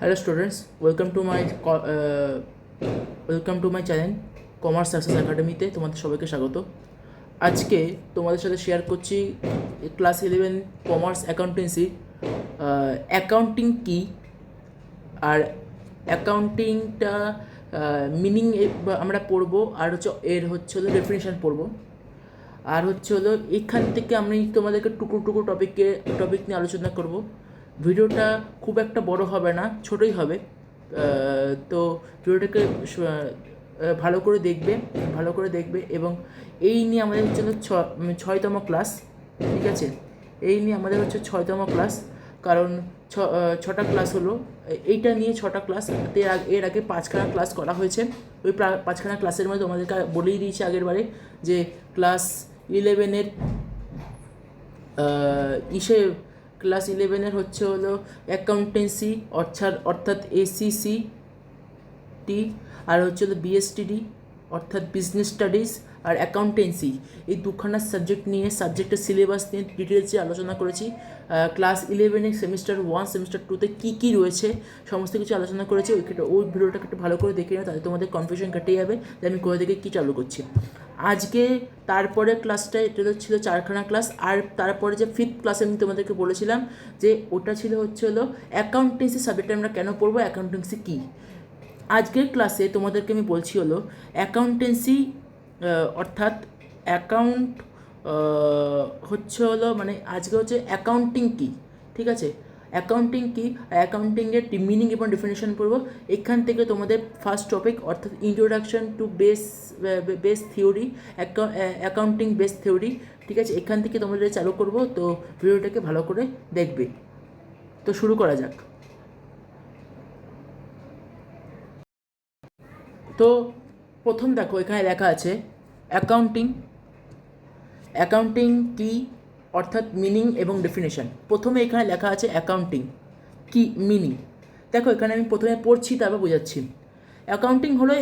Hello students, welcome to my channel commerce success একাডেমিতে তোমাদের সবাইকে স্বাগত। আজকে তোমাদের সাথে শেয়ার করছি ক্লাস 11 কমার্স অ্যাকাউন্টেন্সি অ্যাকাউন্টিং কি আর অ্যাকাউন্টিংটা মিনিং আমরা পড়বো, আর এর হচ্ছে হলো ডেফিনেশন পড়বো, আর হচ্ছে হলো এখান থেকে আমি তোমাদেরকে টুকরো টপিক নিয়ে আলোচনা করব। ভিডিওটা খুব একটা বড় হবে না, ছোটোই হবে। তো ভিডিওটাকে ভালো করে দেখবে এবং এই নিয়ে আমাদের হচ্ছে ছয়তম ক্লাস, ঠিক আছে? এই নিয়ে আমাদের হচ্ছে ছয়তম ক্লাস, কারণ ছটা ক্লাস হলো, এইটা নিয়ে ছটা ক্লাস। এর আগে 5খানা ক্লাস করা হয়েছে। ওই 5খানা ক্লাসের মধ্যে তোমাদেরকে বলেই দিয়েছি আগের বারে যে ক্লাস 11-এর ক্লাস 11-এর হচ্ছে হলো অ্যাকাউন্টেন্সি অর্থাৎ ACC আর হচ্ছে হলো BSTD অর্থাৎ বিজনেস স্টাডিজ আর অ্যাকাউন্টেন্সি, এই দুখানা সাবজেক্টের সিলেবাস নিয়ে ডিটেলসে আলোচনা করেছি। ক্লাস 11-এর সেমিস্টার 1 সেমিস্টার 2-তে কী রয়েছে সমস্ত কিছু আলোচনা করেছি। ওই ভিডিওটাকে একটু ভালো করে দেখে নাও, তাহলে তোমাদের কনফিউশন কেটে যাবে যে আমি কোথা থেকে কী চালু করছি। আজকে তারপরে ক্লাসটা এটা ছিল 4খানা ক্লাস, আর তারপরে যে 5th ক্লাসে আমি তোমাদেরকে বলেছিলাম যে ওটা ছিল হচ্ছে হলো অ্যাকাউন্টেন্সি সাবজেক্টে আমরা কেন পড়বো, অ্যাকাউন্টেন্সি কী। আজকের ক্লাসে তোমাদেরকে আমি বলছি হলো অ্যাকাউন্টেন্সি অর্থাৎ অ্যাকাউন্ট হচ্ছে হলো মানে আজকে হচ্ছে অ্যাকাউন্টিং কী, ঠিক আছে? অ্যাকাউন্টিং কী, অ্যাকাউন্টিংয়ের মিনিং এবং ডেফিনেশন পড়বো। এখান থেকে তোমাদের ফার্স্ট টপিক অর্থাৎ introduction to base theory, accounting base theory, ঠিক আছে? এখান থেকে তোমাদের চালু করবো। তো ভিডিওটাকে ভালো করে দেখবে। তো শুরু করা যাক। তো প্রথম দেখো, এখানে লেখা আছে অ্যাকাউন্টিং কি অর্থাৎ মিনিং এবং ডেফিনেশন। প্রথমে এখানে লেখা আছে অ্যাকাউন্টিং কি মিনিং। দেখো এখানে আমি প্রথমে পড়ছি, তারপর বোঝাচ্ছি। অ্যাকাউন্টিং হলো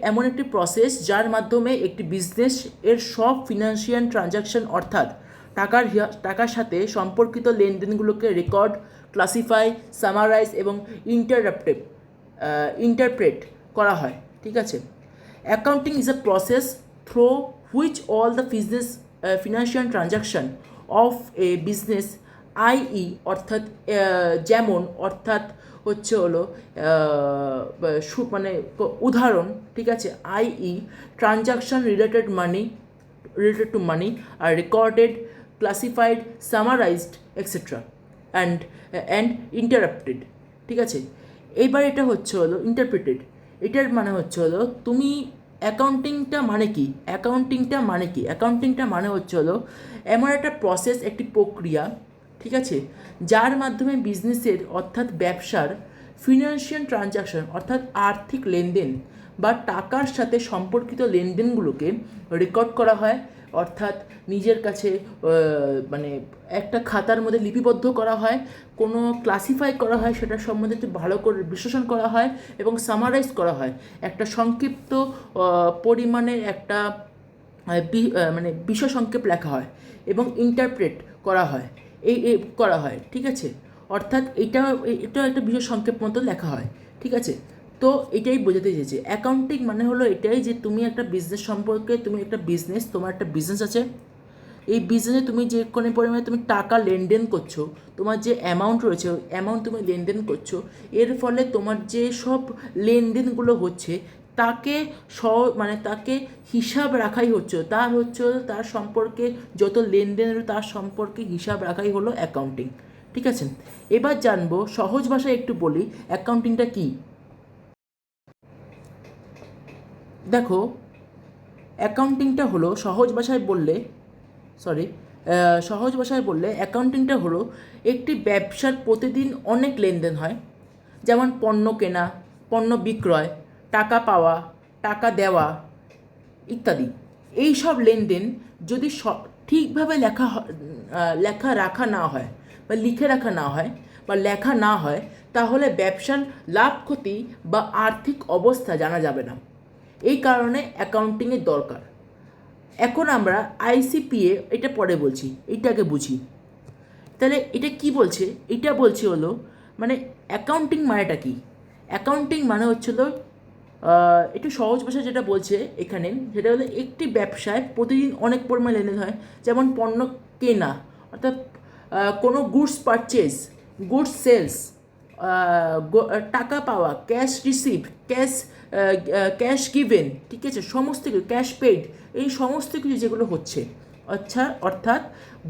এমন একটি প্রসেস যার মাধ্যমে একটি বিজনেস এর সব ফিনান্সিয়াল ট্রানজাকশন অর্থাৎ টাকার সাথে সম্পর্কিত লেনদেনগুলোকে রেকর্ড, ক্লাসিফাই, সামারাইজ এবং ইন্টারপ্রেট করা হয়, ঠিক আছে? Accounting is a process through which all the financial transaction of a business অর্থাৎ যেমন অর্থাৎ হচ্ছে হলো মানে উদাহরণ, ঠিক আছে? Transaction related to money are recorded, classified, summarised etcetera and interrupted, ঠিক আছে? এইবার এটা হচ্ছে হলো ইন্টারপ্রিটেড। এটার মানে হচ্ছে হলো তুমি অ্যাকাউন্টিংটা মানে কি অ্যাকাউন্টিংটা মানে হচ্ছে হলো এমন একটা প্রসেস, একটি প্রক্রিয়া, ঠিক আছে, যার মাধ্যমে বিজনেসের অর্থাৎ ব্যবসার ফিনান্সিয়াল ট্রানজাকশন অর্থাৎ আর্থিক লেনদেন বা টাকার সাথে সম্পর্কিত লেনদেনগুলোকে রেকর্ড করা হয়, অর্থাৎ নিজের কাছে মানে একটা খাতার মধ্যে লিপিবদ্ধ করা হয়, কোনো ক্লাসিফাই করা হয়, সেটার সম্বন্ধে একটু ভালো করে বিশ্লেষণ করা হয় এবং সামারাইজ করা হয়, একটা সংক্ষিপ্ত পরিমাণের একটা মানে বিষয় সংক্ষেপ লেখা হয় এবং ইন্টারপ্রেট করা হয়, করা হয়, ঠিক আছে? অর্থাৎ এটা একটা বিষয় সংক্ষেপ মতো লেখা হয়, ঠিক আছে? তো এটাই বোঝাতে চেয়েছে অ্যাকাউন্টিং মানে হলো এটাই যে তুমি একটা বিজনেস সম্পর্কে, তোমার একটা বিজনেস আছে, এই বিজনেসে তুমি যে কোনো পরিমাণে তুমি টাকা লেনদেন করছো, তোমার যে অ্যামাউন্ট রয়েছে ওই অ্যামাউন্ট তুমি লেনদেন করছো, এর ফলে তোমার যে সব লেনদেনগুলো হচ্ছে তাকে হিসাব রাখাই হচ্ছে, তার সম্পর্কে যত লেনদেন তার সম্পর্কে হিসাব রাখাই হলো অ্যাকাউন্টিং, ঠিক আছে? এবার জানবো, সহজ ভাষায় একটু বলি অ্যাকাউন্টিংটা কী। দেখো অ্যাকাউন্টিংটা হলো সহজ ভাষায় বললে অ্যাকাউন্টিংটা হলো একটি ব্যবসার প্রতিদিন অনেক লেনদেন হয়, যেমন পণ্য কেনা, পণ্য বিক্রয়, টাকা পাওয়া, টাকা দেওয়া ইত্যাদি। এই সব লেনদেন যদি ঠিকভাবে লিখে রাখা না হয় তাহলে ব্যবসার লাভ ক্ষতি বা আর্থিক অবস্থা জানা যাবে না। এই কারণে অ্যাকাউন্টিংয়ের দরকার। এখন আমরা ICPA এটা পরে বলছি, এইটাকে বুঝি। তাহলে এটা কি বলছে? এটা বলছে হলো মানে অ্যাকাউন্টিং মানেটা কি। অ্যাকাউন্টিং মানে হচ্ছিল একটু সহজ ভাষায় যেটা বলছে এখানে, সেটা হলো একটি ব্যবসায় প্রতিদিন অনেক পরিমাণ লেনদেন হয়, যেমন পণ্য কেনা অর্থাৎ কোনো গুডস পারচেজ, গুডস সেলস, টাকা পাওয়া, ক্যাশ রিসিভ, ক্যাশ গিভেন, ঠিক আছে, সমস্ত কিছু, ক্যাশ পেড, এই সমস্ত কিছু যেগুলো হচ্ছে, আচ্ছা, অর্থাৎ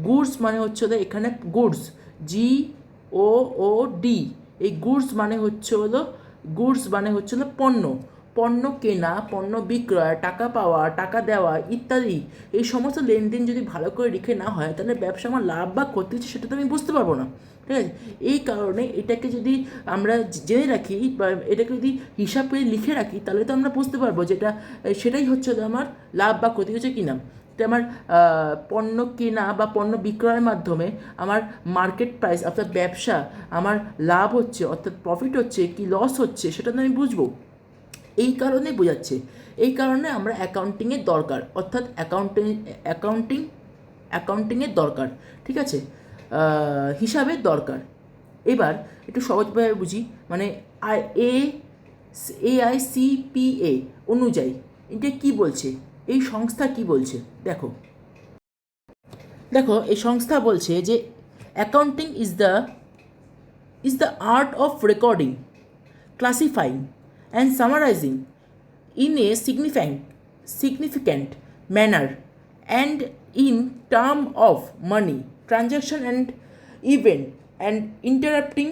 গুডস মানে হচ্ছে এখানে গুডস, GOOD, এই গুডস মানে হচ্ছে হলো পণ্য, পণ্য কেনা, পণ্য বিক্রয়, টাকা পাওয়া, টাকা দেওয়া ইত্যাদি। এই সমস্ত লেনদেন যদি ভালো করে লিখে না হয়, তাহলে ব্যবসা আমার লাভ বা ক্ষতি হচ্ছে সেটা তো আমি বুঝতে পারবো না, ঠিক আছে। এই কারণে এটাকে যদি আমরা জেনে রাখি বা এটাকে যদি হিসাব করে লিখে রাখি, তাহলে তো আমরা বুঝতে পারবো যেটা সেটাই হচ্ছে আমার লাভ বা ক্ষতি হচ্ছে কিনা। তো আমার পণ্য কেনা বা পণ্য বিক্রয়ের মাধ্যমে আমার মার্কেট প্রাইস অর্থাৎ ব্যবসা আমার লাভ হচ্ছে অর্থাৎ প্রফিট হচ্ছে কি লস হচ্ছে, সেটা তো আমি বুঝবো। এই কারণে বোঝাচ্ছে, এই কারণে আমরা অ্যাকাউন্টিংয়ের দরকার, অর্থাৎ অ্যাকাউন্টিংয়ের দরকার, ঠিক আছে, হিসাবের দরকার। এবার একটু সহজভাবে বুঝি, মানে AICPA অনুযায়ী এটা কি বলছে, এই সংস্থা কি বলছে, দেখো এই সংস্থা বলছে যে accounting is the art of recording, classifying and summarizing in a significant manner and in term of money, transaction and event, and interpreting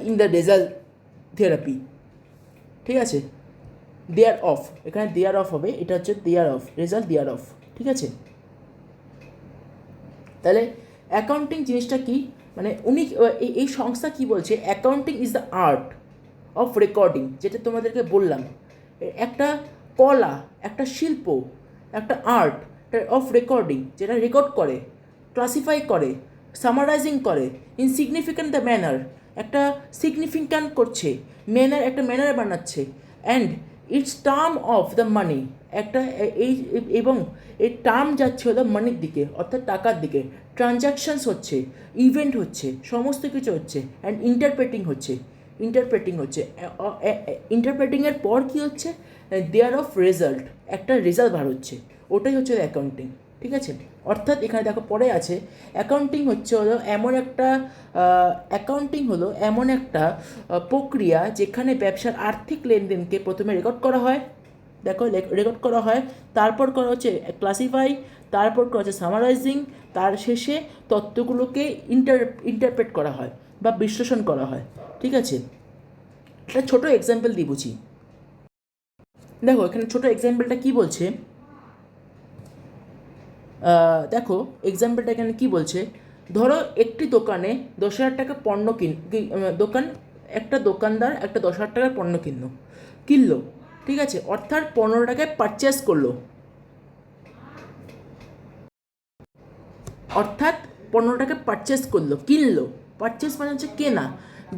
in the result therapy, ঠিক আছে, দেয়ার অফ, এখানে দেয়ার অফ হবে, এটা হচ্ছে thereof, result thereof, ঠিক আছে। তাহলে accounting জিনিসটা কি, মানে উনি এই সংস্থা কি বলছে, accounting is the art of recording, যেটা তোমাদেরকে বললাম, একটা কলা, একটা শিল্প, একটা আর্ট অফ রেকর্ডিং, যেটা রেকর্ড করে, ক্লাসিফাই করে, সামারাইজিং করে, ইন সিগনিফিক্যান্ট দ্য ম্যানার, একটা সিগনিফিক্যান্ট করছে, ম্যানার একটা ম্যানার বানাচ্ছে, and it's term of the money, একটা এই এবং এই টার্ম যাচ্ছে হলো মানির দিকে অর্থাৎ টাকার দিকে, ট্রানজ্যাকশানস হচ্ছে, ইভেন্ট হচ্ছে, সমস্ত কিছু হচ্ছে, অ্যান্ড ইন্টারপ্রেটিংয়ের পর কী হচ্ছে, দেয়ার অফ রেজাল্ট, একটা রেজাল্ট বার হচ্ছে, ওটাই হচ্ছে অ্যাকাউন্টিং, ঠিক আছে। অর্থাৎ এখানে দেখো পরে আছে, অ্যাকাউন্টিং হলো এমন একটা প্রক্রিয়া যেখানে ব্যবসার আর্থিক লেনদেনকে প্রথমে রেকর্ড করা হয়, রেকর্ড করা হয়, তারপর করা হচ্ছে ক্লাসিফাই, তারপর করা হচ্ছে সামারাইজিং, তার শেষে তথ্যগুলোকে ইন্টারপ্রেট করা হয় বা বিশ্লেষণ করা হয়, ঠিক আছে। একটা ছোটো এক্সাম্পল দিয়ে বুঝি, দেখো এখানে ছোটো এক্সাম্পলটা কী বলছে, দেখো এক্সাম্পলটা এখানে কী বলছে, ধরো একটি দোকানে 10,000 টাকা পণ্য একটা দোকানদার একটা 10,000 টাকার পণ্য কিনলো, ঠিক আছে, অর্থাৎ 15 টাকায় পারচেস করলো, কিনলো, পারচেস মানে হচ্ছে কেনা,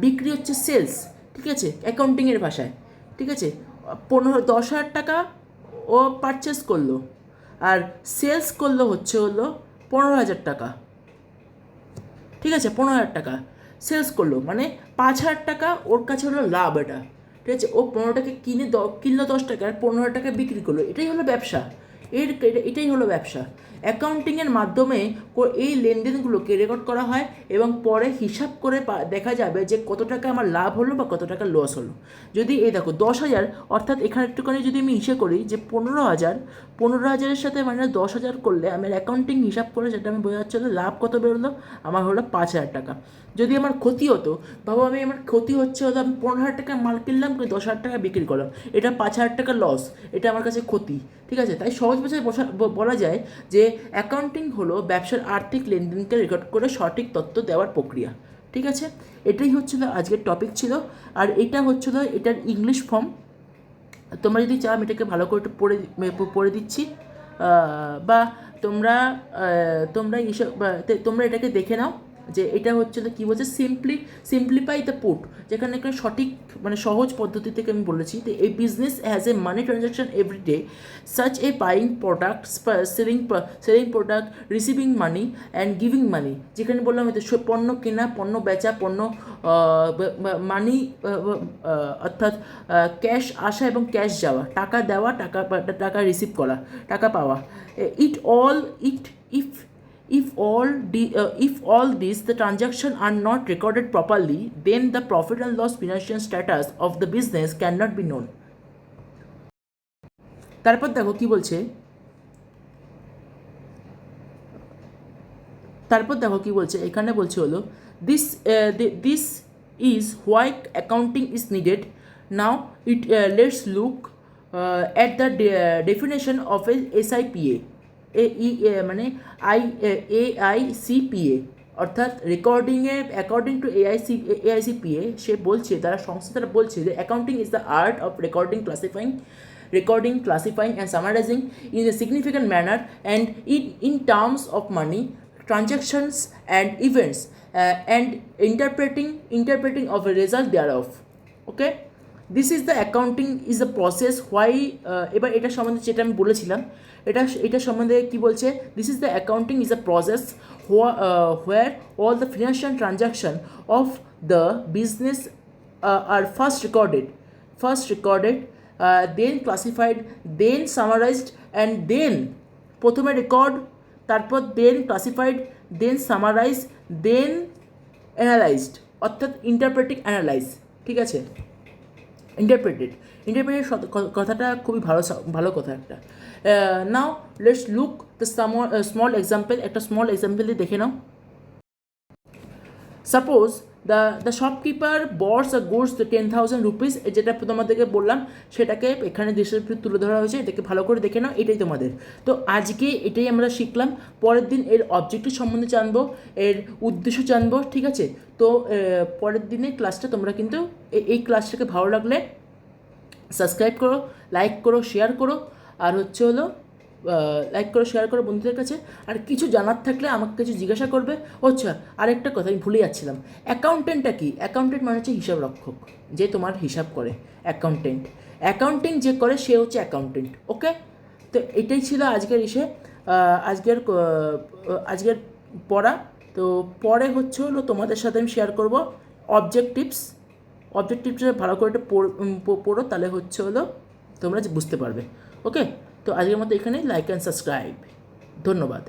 বিক্রি হচ্ছে সেলস, ঠিক আছে, অ্যাকাউন্টিংয়ের ভাষায়, ঠিক আছে। 10,000 টাকা ও পারচেস করলো, আর সেলস করলো হচ্ছে 15,000 টাকা, ঠিক আছে, 15,000 টাকা সেলস করলো, মানে 5,000 টাকা ওর কাছে হলো লাভ, এটা ঠিক আছে। ও 15 টাকা কিনলো 10 টাকা, আর 15,000 টাকা বিক্রি করলো, এটাই হলো ব্যবসা, এটাই হলো ব্যবসা। অ্যাকাউন্টিংয়ের মাধ্যমে এই লেনদেনগুলোকে রেকর্ড করা হয় এবং পরে হিসাব করে দেখা যাবে যে কত টাকা আমার লাভ হলো বা কত টাকা লস হলো। যদি এই দেখো 10,000, অর্থাৎ এখানে একটুখানি যদি আমি হিসেব করি যে 15,000 সাথে মানে 10,000 করলে আমার অ্যাকাউন্টিং হিসাব করে যেটা আমি বোঝা যাচ্ছে লাভ কত বেরোলো, আমার হলো 5,000 টাকা। যদি আমার ক্ষতি হতো, ভাবো আমার ক্ষতি হচ্ছে আমি 15,000 টাকা মাল কিনলাম, 10,000 টাকা বিক্রি করলাম, এটা 5,000 টাকা লস, এটা আমার কাছে ক্ষতি, ঠিক আছে। তাই সহজ ভাষায় বলা যায় যে অ্যাকাউন্টিং হলো ব্যবসার আর্থিক লেনদেনকে রেকর্ড করে সঠিক তথ্য দেওয়ার প্রক্রিয়া, ঠিক আছে। এটাই হচ্ছিলো আজকের টপিক ছিল, আর এটা হচ্ছিলো এটার ইংলিশ ফর্ম। তোমরা যদি চাও আমি এটাকে ভালো করে একটু পড়ে দিচ্ছি, বা তোমরা এটাকে দেখে নাও যে এটা হচ্ছে কী বলছে, সিম্পলিফাই দ্য পুট, যেখানে এখানে সঠিক মানে সহজ পদ্ধতি থেকে আমি বলেছি। তো এই business has a money transaction every day, such a buying product, selling product, receiving money and giving money. যেখানে বললাম হয়তো পণ্য কেনা, পণ্য বেচা, পণ্য মানি অর্থাৎ ক্যাশ আসা এবং ক্যাশ যাওয়া, টাকা দেওয়া, টাকা রিসিভ করা, টাকা পাওয়া। If all these the transactions are not recorded properly, then the profit and loss financial status of the business cannot be known. তারপর দেখো কি বলছে, এখানে বলছে হলো this is why accounting is needed. Now let's look at the definition of a SIPA. মানে AICPA অর্থাৎ রেকর্ডিংয়ে according to AICPA সে বলছে, তারা সংস্থাটা বলছে যে accounting is the art of recording, classifying and summarizing in a significant manner and in terms of money, transactions and events, and interpreting of a result thereof. Okay, this is the accounting is the process why এবার এটা সম্বন্ধে যেটা আমি বলেছিলাম, এটা সম্বন্ধে কি বলছে, this is the accounting is a process where all the financial transaction of the business are first recorded, then classified, then summarized, and then প্রথমে রেকর্ড, তারপর then classified, then summarized, then analyzed, অর্থাৎ interpreting analyze. ঠিক আছে, interpreted কথাটা খুবই ভালো কথা একটা। Now let's look the small example, একটা স্মল এক্সাম্পল দিয়ে দেখে নাও। Suppose the shopkeeper bought a goods 10,000 rupees, যেটা তোমাদেরকে বললাম সেটাকে এখানে দেশের তুলে ধরা হয়েছে, এটাকে ভালো করে দেখে নাও, এটাই তোমাদের। তো আজকে এটাই আমরা শিখলাম, পরের দিন এর অবজেক্টিভ সম্বন্ধে জানবো, এর উদ্দেশ্য জানবো। ঠিক আছে, তো পরের দিনে ক্লাসটা তোমরা কিন্তু এই ক্লাসটাকে ভালো লাগলে সাবস্ক্রাইব করো, লাইক করো, শেয়ার করো, আর হচ্ছে হলো লাইক করো, শেয়ার করো বন্ধুদের কাছে। আর কিছু জানার থাকলে আমাকে কিছু জিজ্ঞাসা করবে। আচ্ছা, আরেকটা কথা আমি ভুলে যাচ্ছিলাম, অ্যাকাউন্টেন্টটা কি? অ্যাকাউন্টেন্ট মানে হচ্ছে হিসাব রক্ষক, যে তোমার হিসাব করে। অ্যাকাউন্টিং যে করে সে হচ্ছে অ্যাকাউন্টেন্ট। ওকে, তো এটাই ছিল আজকের আজকের পড়া। তো পরে হচ্ছে হলো তোমাদের সাথে আমি শেয়ার করবো অবজেক্টিভসটা ভালো করে পড়ো, তাহলে হচ্ছে হলো তোমরা বুঝতে পারবে। ওকে, তো আজকের মতো এখানেই, লাইক অ্যান্ড সাবস্ক্রাইব। ধন্যবাদ।